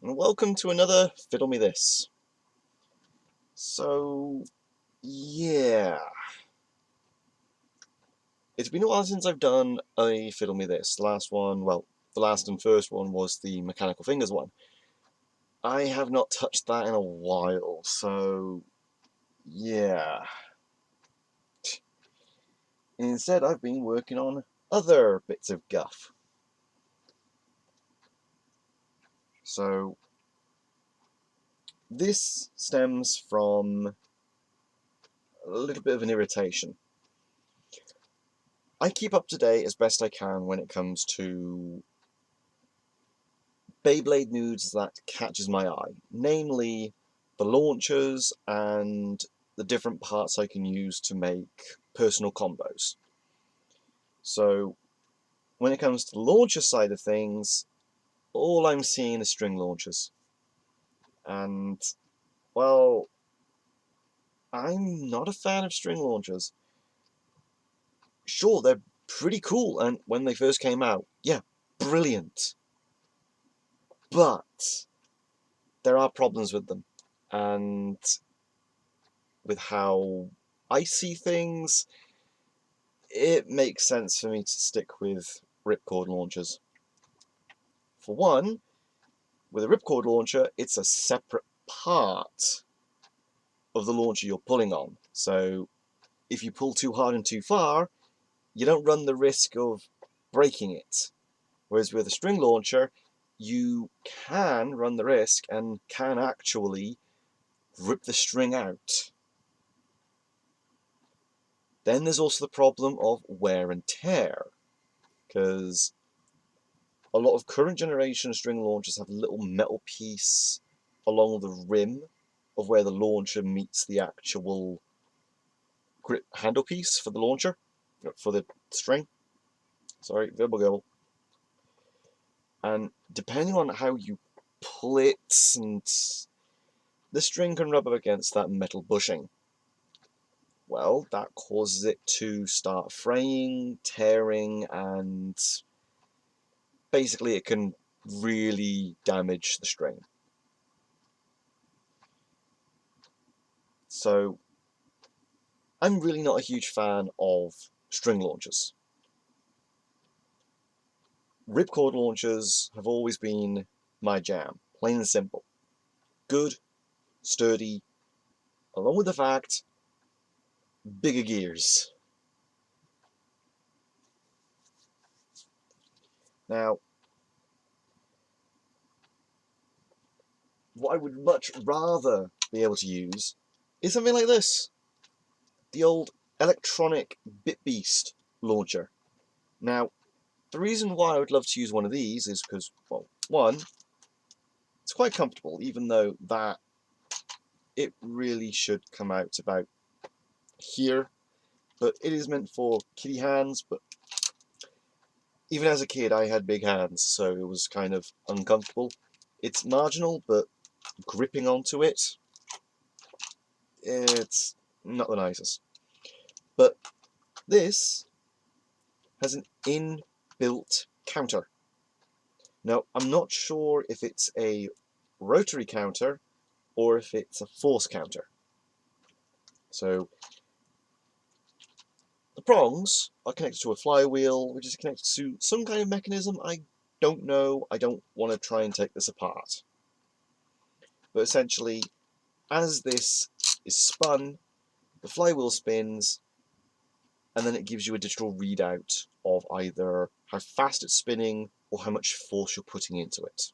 and welcome to another Fiddle Me This. So, yeah, it's been a while since I've done a Fiddle Me This. Last one, well, the last and first one was the Mechanical Fingers one. I have not touched that in a while, so yeah. Instead, I've been working on other bits of guff. So, this stems from a little bit of an irritation. I keep up to date as best I can when it comes to Beyblade news that catches my eye, namely the launchers and the different parts I can use to make personal combos. So when it comes to the launcher side of things, all I'm seeing is string launchers. And, well, I'm not a fan of string launchers. Sure, they're pretty cool, and when they first came out, yeah, brilliant. But there are problems with them. And with how I see things, it makes sense for me to stick with ripcord launchers. For one, with a ripcord launcher, it's a separate part of the launcher you're pulling on. So if you pull too hard and too far, you don't run the risk of breaking it. Whereas with a string launcher, you can run the risk and can actually rip the string out. Then there's also the problem of wear and tear, because a lot of current generation string launchers have a little metal piece along the rim of where the launcher meets the actual grip handle piece for the launcher, for the string. Sorry, verbal gobble. And depending on how you pull it, and the string can rub up against that metal bushing. Well, that causes it to start fraying, tearing, and basically it can really damage the string. So I'm really not a huge fan of string launchers. Ripcord launchers have always been my jam, plain and simple. Good, sturdy, along with the fact, bigger gears. Now, what I would much rather be able to use is something like this. The old electronic Bit Beast launcher. Now, the reason why I would love to use one of these is because, well, one, it's quite comfortable, even though that it really should come out about here, but it is meant for kiddie hands. But even as a kid, I had big hands, so it was kind of uncomfortable. It's marginal, but gripping onto it, it's not the nicest. But this has an inbuilt counter. Now, I'm not sure if it's a rotary counter or if it's a force counter. So the prongs are connected to a flywheel, which is connected to some kind of mechanism. I don't know. I don't want to try and take this apart. But essentially, as this is spun, the flywheel spins, and then it gives you a digital readout of either how fast it's spinning or how much force you're putting into it.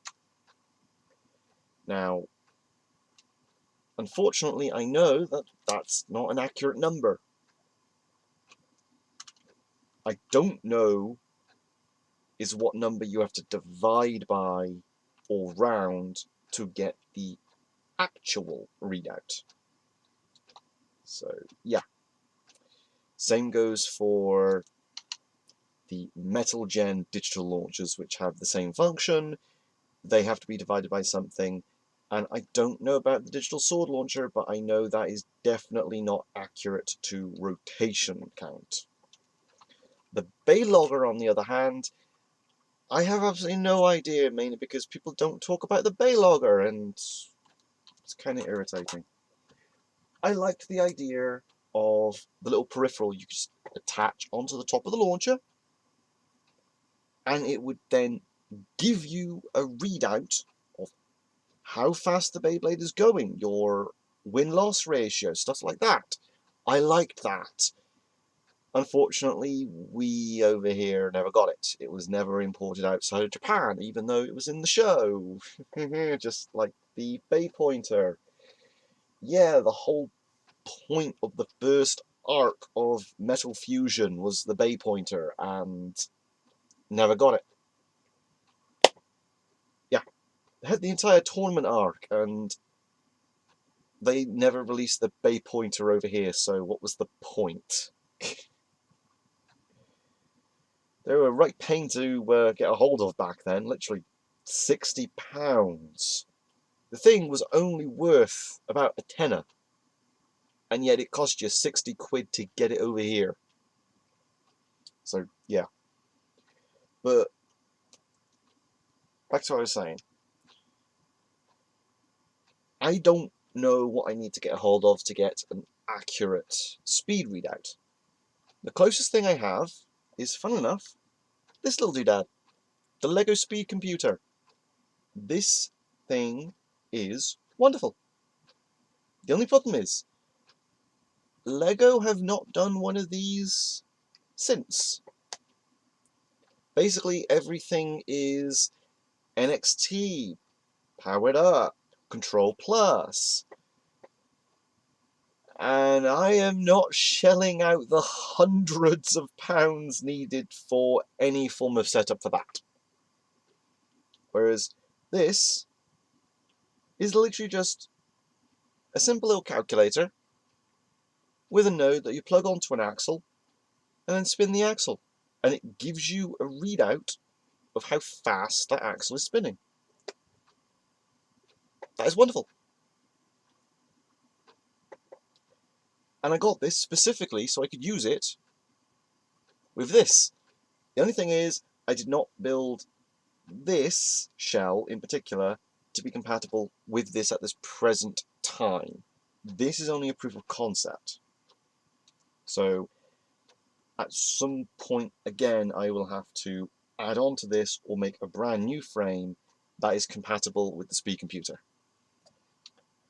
Now, unfortunately, I know that that's not an accurate number. I don't know is what number you have to divide by or round to get the actual readout. So, yeah. Same goes for the Metal Gen digital launchers, which have the same function. They have to be divided by something. And I don't know about the digital sword launcher, but I know that is definitely not accurate to rotation count. The Baylogger, on the other hand, I have absolutely no idea, mainly because people don't talk about the Baylogger, and it's kind of irritating. I liked the idea of the little peripheral you could just attach onto the top of the launcher, and it would then give you a readout of how fast the Beyblade is going, your win-loss ratio, stuff like that. I liked that. Unfortunately, we over here never got it. It was never imported outside of Japan, even though it was in the show. Just like the Bay Pointer. Yeah, the whole point of the first arc of Metal Fusion was the Bay Pointer, and never got it. Yeah, they had the entire tournament arc, and they never released the Bay Pointer over here, so what was the point? They were a right pain to get a hold of back then, literally £60. The thing was only worth about a tenner, and yet it cost you 60 quid to get it over here. So, yeah. But, back to what I was saying. I don't know what I need to get a hold of to get an accurate speed readout. The closest thing I have is, fun enough, this little doodad, the Lego Speed Computer. This thing is wonderful. The only problem is, Lego have not done one of these since. Basically, everything is NXT, Powered Up, Control Plus. And I am not shelling out the hundreds of pounds needed for any form of setup for that. Whereas this is literally just a simple little calculator with a node that you plug onto an axle and then spin the axle. And it gives you a readout of how fast that axle is spinning. That is wonderful. And I got this specifically so I could use it with this. The only thing is, I did not build this shell in particular to be compatible with this at this present time. This is only a proof of concept. So at some point, again, I will have to add on to this or make a brand new frame that is compatible with the speed computer.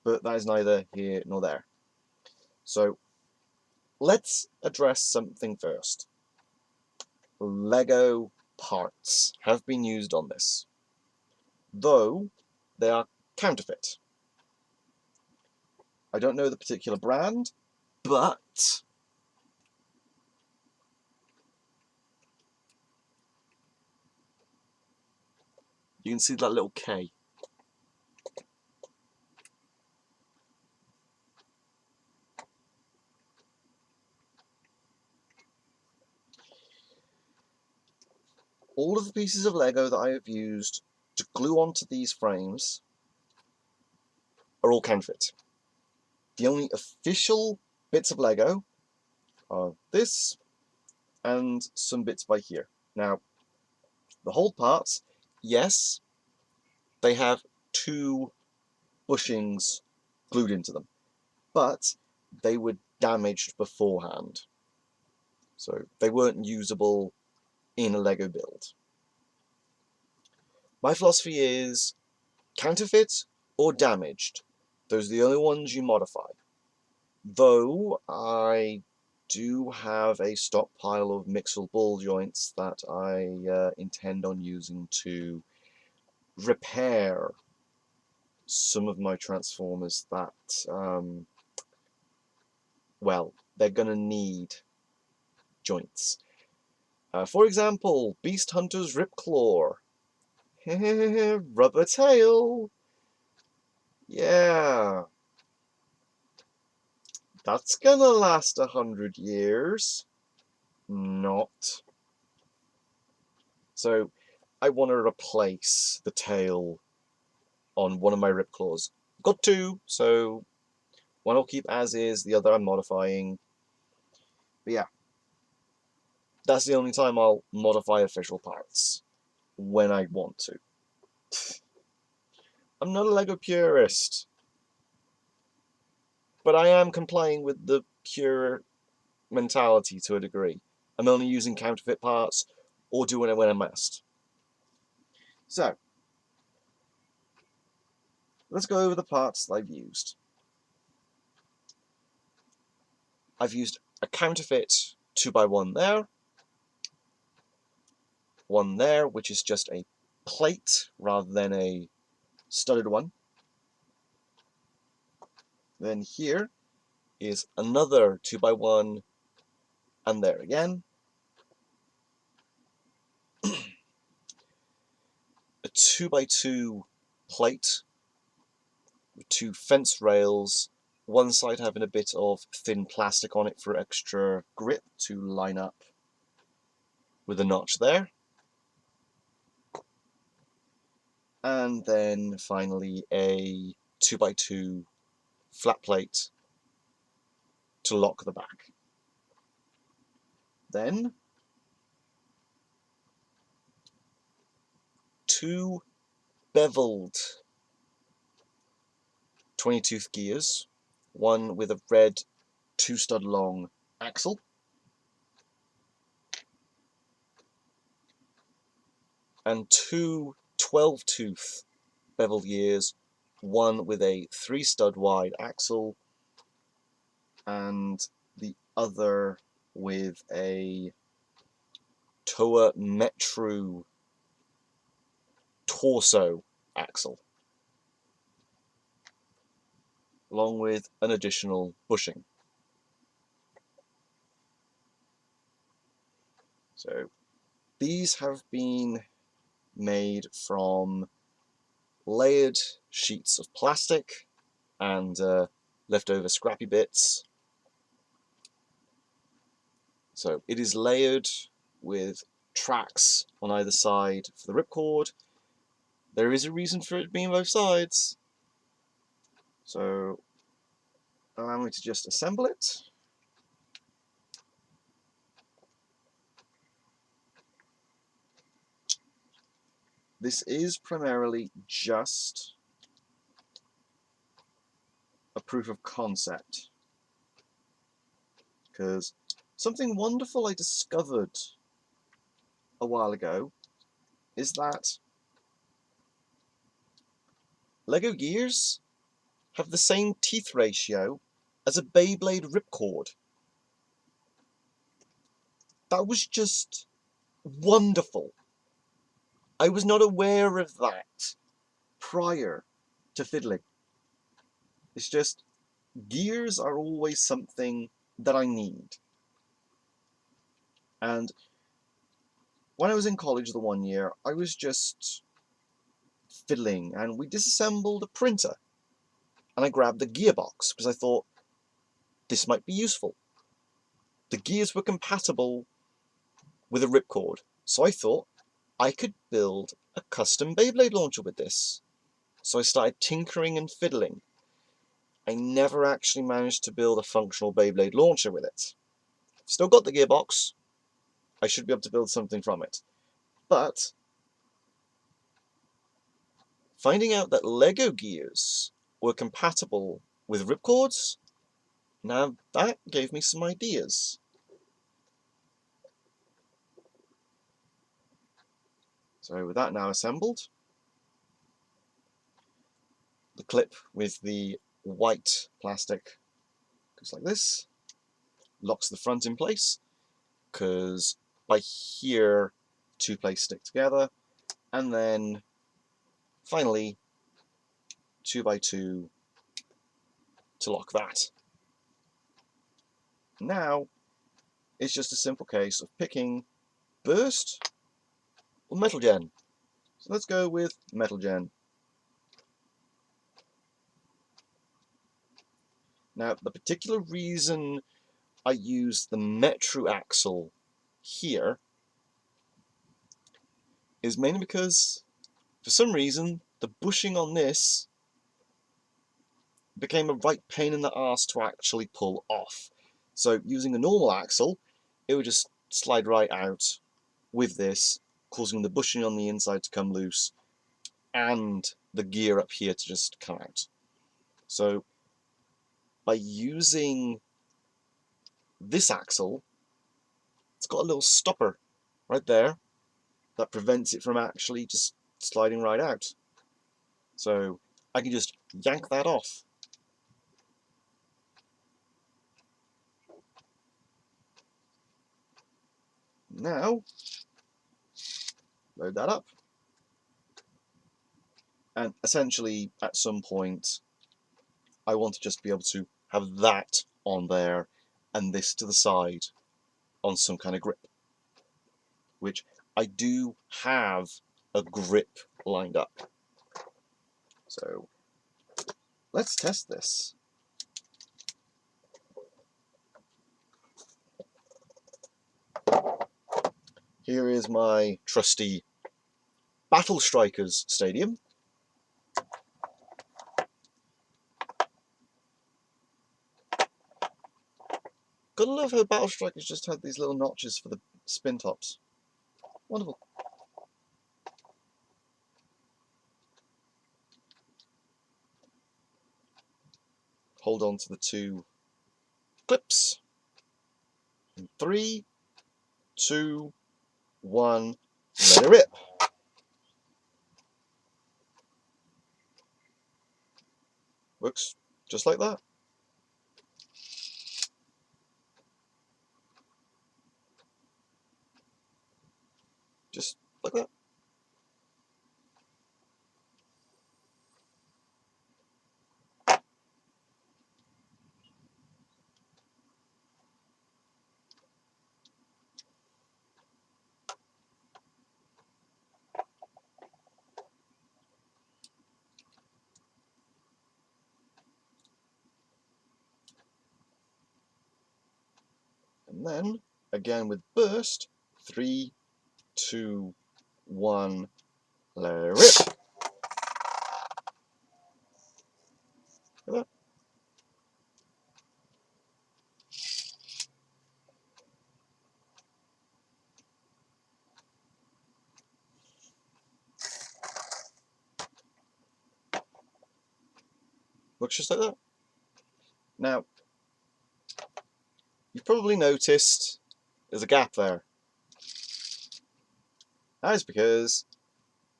But that is neither here nor there. So let's address something first. Lego parts have been used on this, though they are counterfeit. I don't know the particular brand, but you can see that little K. All of the pieces of Lego that I have used to glue onto these frames are all counterfeit. The only official bits of Lego are this and some bits by here. Now, the whole parts, yes, they have 2 bushings glued into them, but they were damaged beforehand. So they weren't usable in a Lego build. My philosophy is counterfeit or damaged. Those are the only ones you modify. Though I do have a stockpile of mixable ball joints that I intend on using to repair some of my Transformers that, well, they're going to need joints. For example, Beast Hunter's Ripclaw. Rubber tail. Yeah. That's gonna last 100 years. Not. So, I want to replace the tail on one of my Ripclaws. Got 2, so one I'll keep as is, the other I'm modifying. But yeah, that's the only time I'll modify official parts. when I want to. I'm not a Lego purist, but I am complying with the pure mentality to a degree. I'm only using counterfeit parts or doing it when I must. So, let's go over the parts that I've used. I've used a counterfeit 2x1 there, one there, which is just a plate rather than a studded one. Then here is another 2x1, and there again. A 2x2 plate with two fence rails, one side having a bit of thin plastic on it for extra grip to line up with a notch there. And then finally a 2x2 flat plate to lock the back. Then two beveled 20-tooth gears, one with a red 2-stud long axle, and two 12-tooth beveled gears, one with a 3-stud wide axle and the other with a Toa Metru torso axle, along with an additional bushing. So these have been made from layered sheets of plastic and leftover scrappy bits. So it is layered with tracks on either side for the ripcord. There is a reason for it being both sides. So allow me to just assemble it. This is primarily just a proof of concept, because something wonderful I discovered a while ago is that Lego gears have the same teeth ratio as a Beyblade ripcord. That was just wonderful. I was not aware of that prior to fiddling. It's just, gears are always something that I need. And when I was in college the one year, I was just fiddling and we disassembled a printer. And I grabbed the gearbox because I thought this might be useful. The gears were compatible with a ripcord, so I thought I could build a custom Beyblade launcher with this. So I started tinkering and fiddling. I never actually managed to build a functional Beyblade launcher with it. Still got the gearbox. I should be able to build something from it. But finding out that Lego gears were compatible with ripcords, now that gave me some ideas. So with that now assembled, the clip with the white plastic goes like this, locks the front in place, because by here 2 plates stick together, and then finally 2x2 to lock that. Now it's just a simple case of picking burst or metal gen. So let's go with metal gen. Now the particular reason I use the Metru axle here is mainly because for some reason the bushing on this became a right pain in the arse to actually pull off. So using a normal axle, it would just slide right out with this causing the bushing on the inside to come loose and the gear up here to just come out. So by using this axle, it's got a little stopper right there that prevents it from actually just sliding right out. So I can just yank that off. Now, load that up. And essentially, at some point, I want to just be able to have that on there and this to the side on some kind of grip, which I do have a grip lined up. So let's test this. Here is my trusty Battle Strikers Stadium. Gotta love how Battle Strikers just had these little notches for the spin tops. Wonderful. Hold on to the two clips. In 3, 2, 1, let it rip. Works just like that. Just like that. And then, again with burst, 3, 2, 1, let it rip. Like that. Looks just like that. Now, you've probably noticed there's a gap there. That is because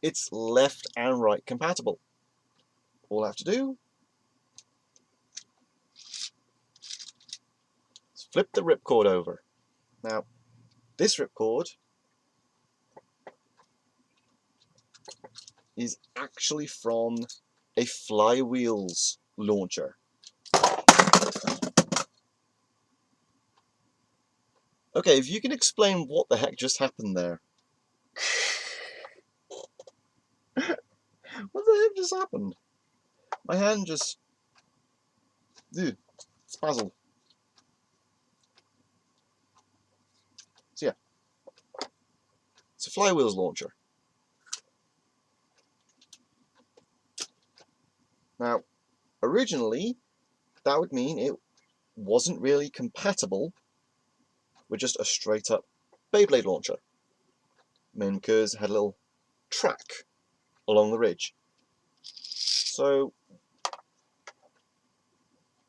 it's left and right compatible. All I have to do is flip the ripcord over. Now, this ripcord is actually from a flywheels launcher. Okay, if you can explain what the heck just happened there. What the heck just happened? My hand just... spazzled. So yeah, it's a flywheels launcher. Now, originally, that would mean it wasn't really compatible with just a straight up Beyblade launcher. Mainly because it had a little track along the ridge. So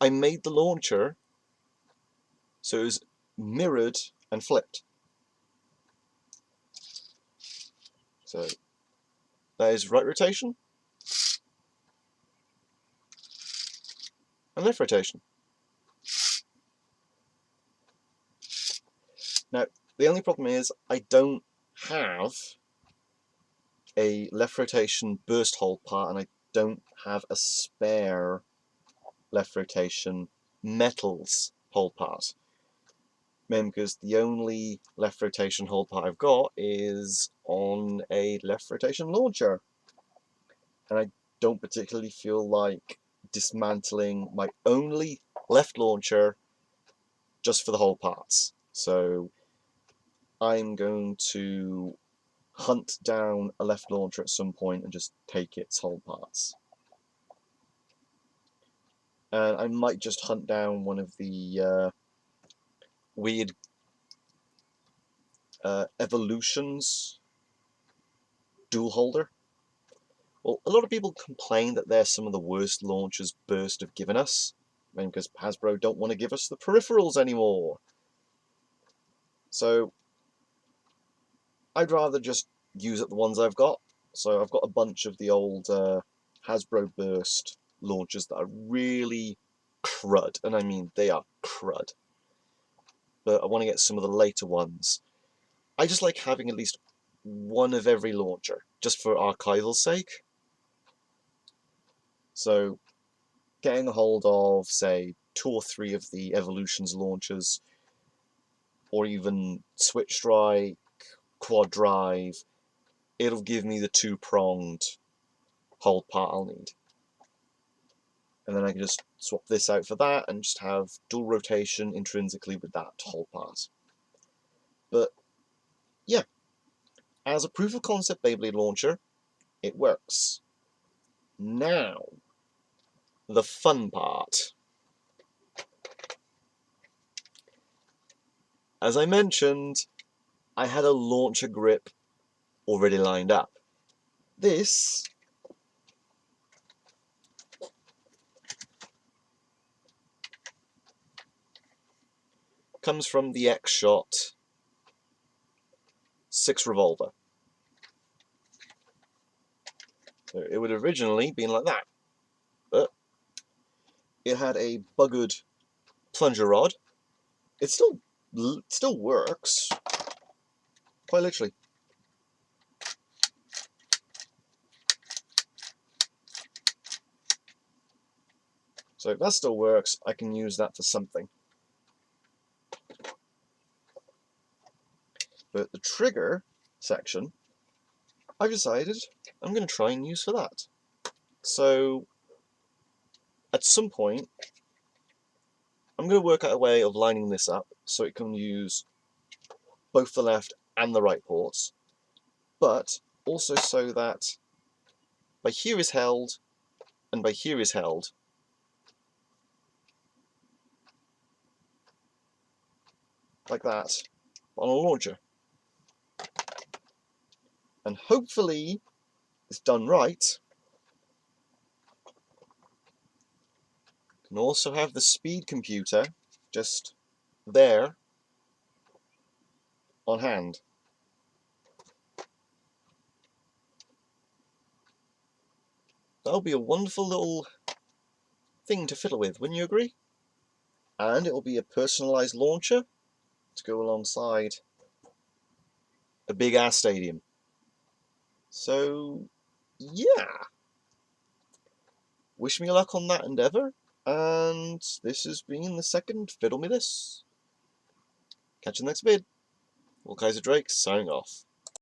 I made the launcher so it was mirrored and flipped. So that is right rotation and left rotation. Now, the only problem is I don't have a left rotation burst hold part, and I don't have a spare left rotation metals hold part. Mainly because the only left rotation hold part I've got is on a left rotation launcher. And I don't particularly feel like dismantling my only left launcher just for the hold parts. So I'm going to hunt down a left launcher at some point and just take its hold parts. And I might just hunt down one of the weird evolutions dual holder. Well, a lot of people complain that they're some of the worst launchers Burst have given us, because Hasbro don't want to give us the peripherals anymore. So I'd rather just use up the ones I've got. So I've got a bunch of the old Hasbro Burst launchers that are really crud, and I mean they are crud. But I want to get some of the later ones. I just like having at least one of every launcher, just for archival's sake. So getting a hold of, say, 2 or 3 of the Evolutions launchers, or even Switch Strike, Quad Drive, it'll give me the 2-pronged hold part I'll need. And then I can just swap this out for that and just have dual rotation intrinsically with that hold part. But yeah, as a proof of concept Beyblade launcher, it works. Now, the fun part. As I mentioned, I had a launcher grip already lined up. This comes from the X-Shot 6 revolver. So it would have originally been like that, but it had a buggered plunger rod. It still works, quite literally. So if that still works, I can use that for something. But the trigger section, I've decided I'm going to try and use for that. So at some point, I'm going to work out a way of lining this up so it can use both the left and the right ports, but also so that by here is held and by here is held. Like that, on a launcher. And hopefully it's done right. You can also have the speed computer just there on hand. That'll be a wonderful little thing to fiddle with, wouldn't you agree? And it'll be a personalised launcher to go alongside a big ass stadium. So, yeah. Wish me luck on that endeavour, and this has been the second Fiddle Me This. Catch you in the next vid. Will Kaiser Drake signing off.